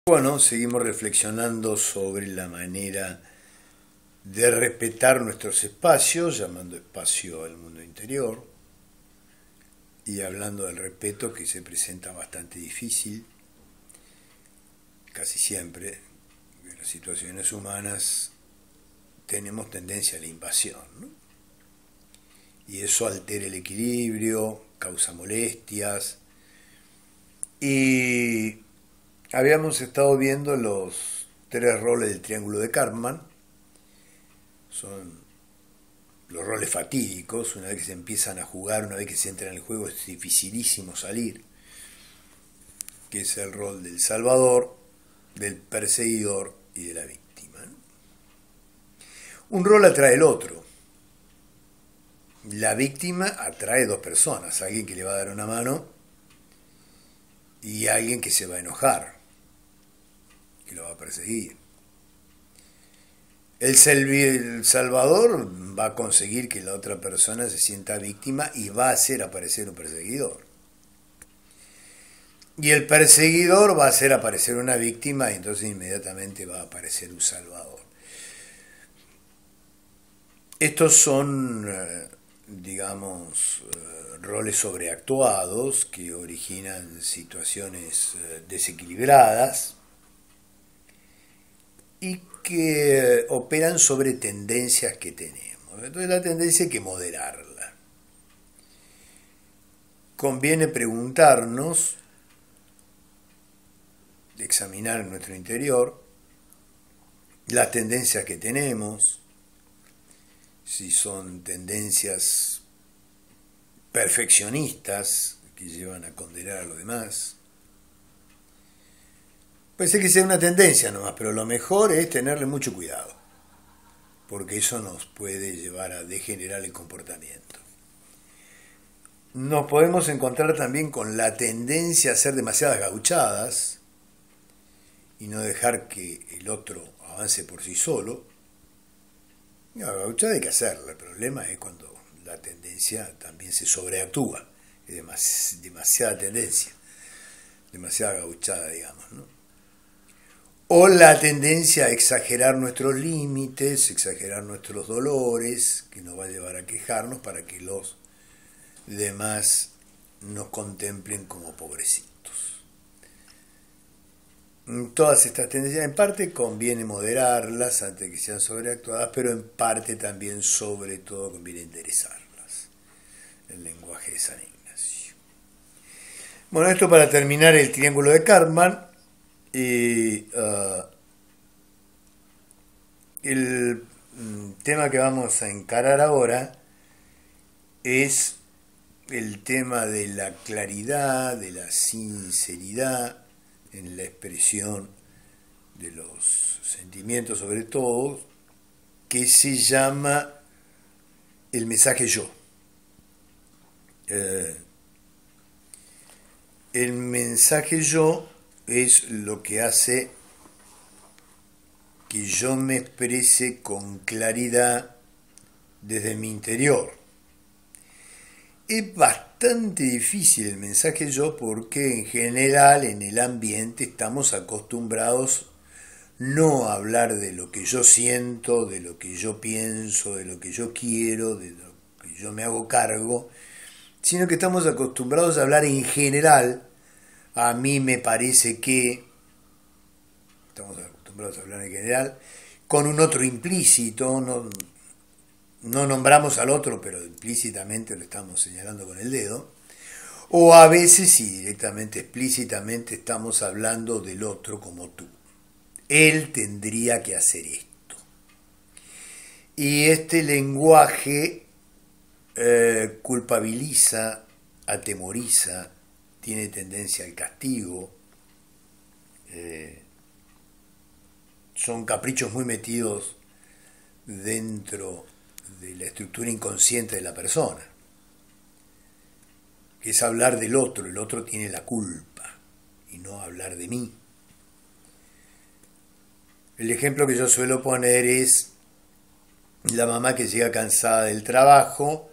Bueno, seguimos reflexionando sobre la manera de respetar nuestros espacios, llamando espacio al mundo interior, y hablando del respeto que se presenta bastante difícil, casi siempre, en las situaciones humanas tenemos tendencia a la invasión, ¿no? Y eso altera el equilibrio, causa molestias, y habíamos estado viendo los tres roles del triángulo de Karpman. Son los roles fatídicos. Una vez que se empiezan a jugar, una vez que se entra en el juego, es dificilísimo salir, que es el rol del salvador, del perseguidor y de la víctima. Un rol atrae el otro. La víctima atrae dos personas, alguien que le va a dar una mano y alguien que se va a enojar, que lo va a perseguir. El salvador va a conseguir que la otra persona se sienta víctima y va a hacer aparecer un perseguidor. Y el perseguidor va a hacer aparecer una víctima y entonces inmediatamente va a aparecer un salvador. Estos son, digamos, roles sobreactuados que originan situaciones desequilibradas y que operan sobre tendencias que tenemos. Entonces la tendencia hay que moderarla. Conviene preguntarnos, examinar en nuestro interior las tendencias que tenemos, si son tendencias perfeccionistas que llevan a condenar a los demás. Puede ser que sea una tendencia nomás, pero lo mejor es tenerle mucho cuidado, porque eso nos puede llevar a degenerar el comportamiento. Nos podemos encontrar también con la tendencia a hacer demasiadas gauchadas y no dejar que el otro avance por sí solo. La gauchada hay que hacerla, el problema es cuando la tendencia también se sobreactúa, es demasiada tendencia, demasiada gauchada, digamos, ¿no? O la tendencia a exagerar nuestros límites, exagerar nuestros dolores, que nos va a llevar a quejarnos para que los demás nos contemplen como pobrecitos. Todas estas tendencias, en parte conviene moderarlas antes de que sean sobreactuadas, pero en parte también, sobre todo, conviene enderezarlas. El lenguaje de San Ignacio. Bueno, esto para terminar el triángulo de Karpman. Y el tema que vamos a encarar ahora es el tema de la claridad, de la sinceridad en la expresión de los sentimientos, sobre todo, que se llama el mensaje yo. El mensaje yo es lo que hace que yo me exprese con claridad desde mi interior. Es bastante difícil el mensaje yo porque en general en el ambiente estamos acostumbrados no a hablar de lo que yo siento, de lo que yo pienso, de lo que yo quiero, de lo que yo me hago cargo, sino que estamos acostumbrados a hablar en general. A mí me parece que, estamos acostumbrados a hablar en general, con un otro implícito, no nombramos al otro, pero implícitamente lo estamos señalando con el dedo, o a veces sí, directamente, explícitamente estamos hablando del otro como tú. Él tendría que hacer esto. Y este lenguaje culpabiliza, atemoriza, tiene tendencia al castigo, son caprichos muy metidos dentro de la estructura inconsciente de la persona, que es hablar del otro, el otro tiene la culpa, y no hablar de mí. El ejemplo que yo suelo poner es la mamá que llega cansada del trabajo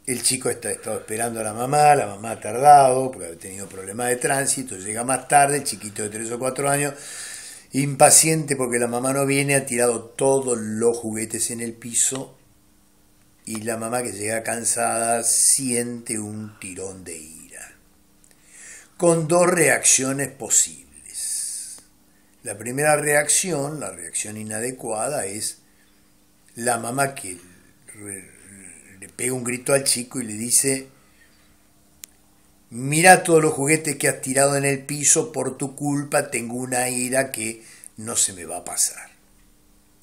El chico está estado esperando a la mamá ha tardado porque ha tenido problemas de tránsito, llega más tarde, el chiquito de 3 o 4 años, impaciente porque la mamá no viene, ha tirado todos los juguetes en el piso y la mamá, que llega cansada, siente un tirón de ira, con dos reacciones posibles. La primera reacción, la reacción inadecuada, es la mamá que le pega un grito al chico y le dice: mira todos los juguetes que has tirado en el piso, por tu culpa tengo una ira que no se me va a pasar.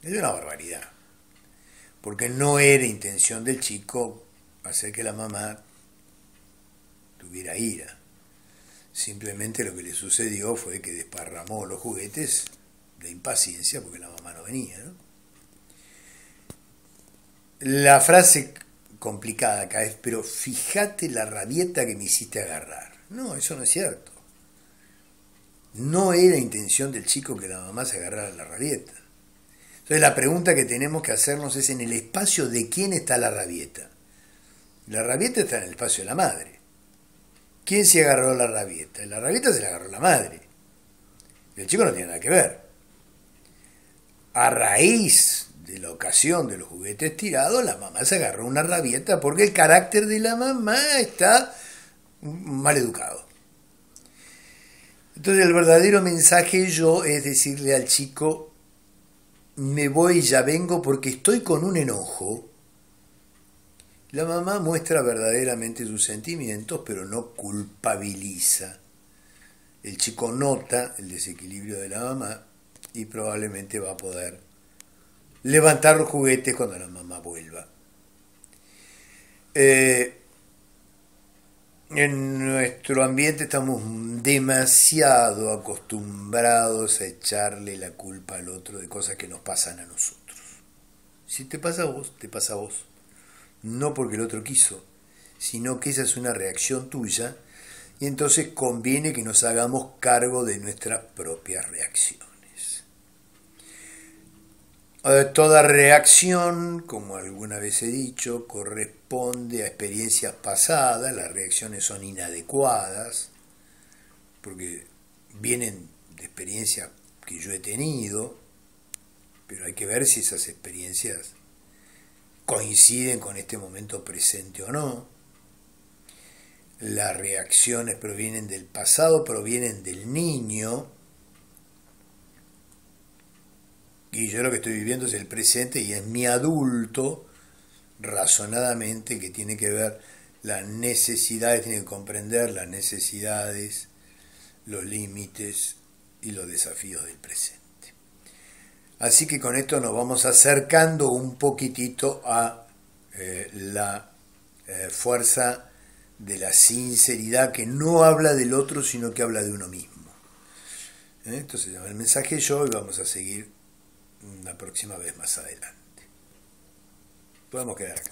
Es una barbaridad, porque no era intención del chico hacer que la mamá tuviera ira. Simplemente lo que le sucedió fue que desparramó los juguetes de impaciencia porque la mamá no venía, ¿no? La frase complicada acá es: pero fíjate la rabieta que me hiciste agarrar. No, eso no es cierto. No era intención del chico que la mamá se agarrara la rabieta. Entonces la pregunta que tenemos que hacernos es: ¿en el espacio de quién está la rabieta? La rabieta está en el espacio de la madre. ¿Quién se agarró la rabieta? La rabieta se la agarró la madre. El chico no tiene nada que ver. A raíz de la ocasión de los juguetes tirados, la mamá se agarró una rabieta porque el carácter de la mamá está mal educado. Entonces el verdadero mensaje es decirle al chico: me voy y ya vengo porque estoy con un enojo. La mamá muestra verdaderamente sus sentimientos, pero no culpabiliza. El chico nota el desequilibrio de la mamá y probablemente va a poder levantar los juguetes cuando la mamá vuelva. En nuestro ambiente estamos demasiado acostumbrados a echarle la culpa al otro de cosas que nos pasan a nosotros. Si te pasa a vos, te pasa a vos. No porque el otro quiso, sino que esa es una reacción tuya, y entonces conviene que nos hagamos cargo de nuestras propias reacciones. Toda reacción, como alguna vez he dicho, corresponde a experiencias pasadas. Las reacciones son inadecuadas porque vienen de experiencias que yo he tenido, pero hay que ver si esas experiencias coinciden con este momento presente o no. Las reacciones provienen del pasado, provienen del niño, y yo lo que estoy viviendo es el presente y es mi adulto, razonadamente, que tiene que ver las necesidades, tiene que comprender las necesidades, los límites y los desafíos del presente. Así que con esto nos vamos acercando un poquitito a la fuerza de la sinceridad, que no habla del otro, sino que habla de uno mismo. Entonces, el mensaje yo, y vamos a seguir una próxima vez más adelante. Podemos quedar acá.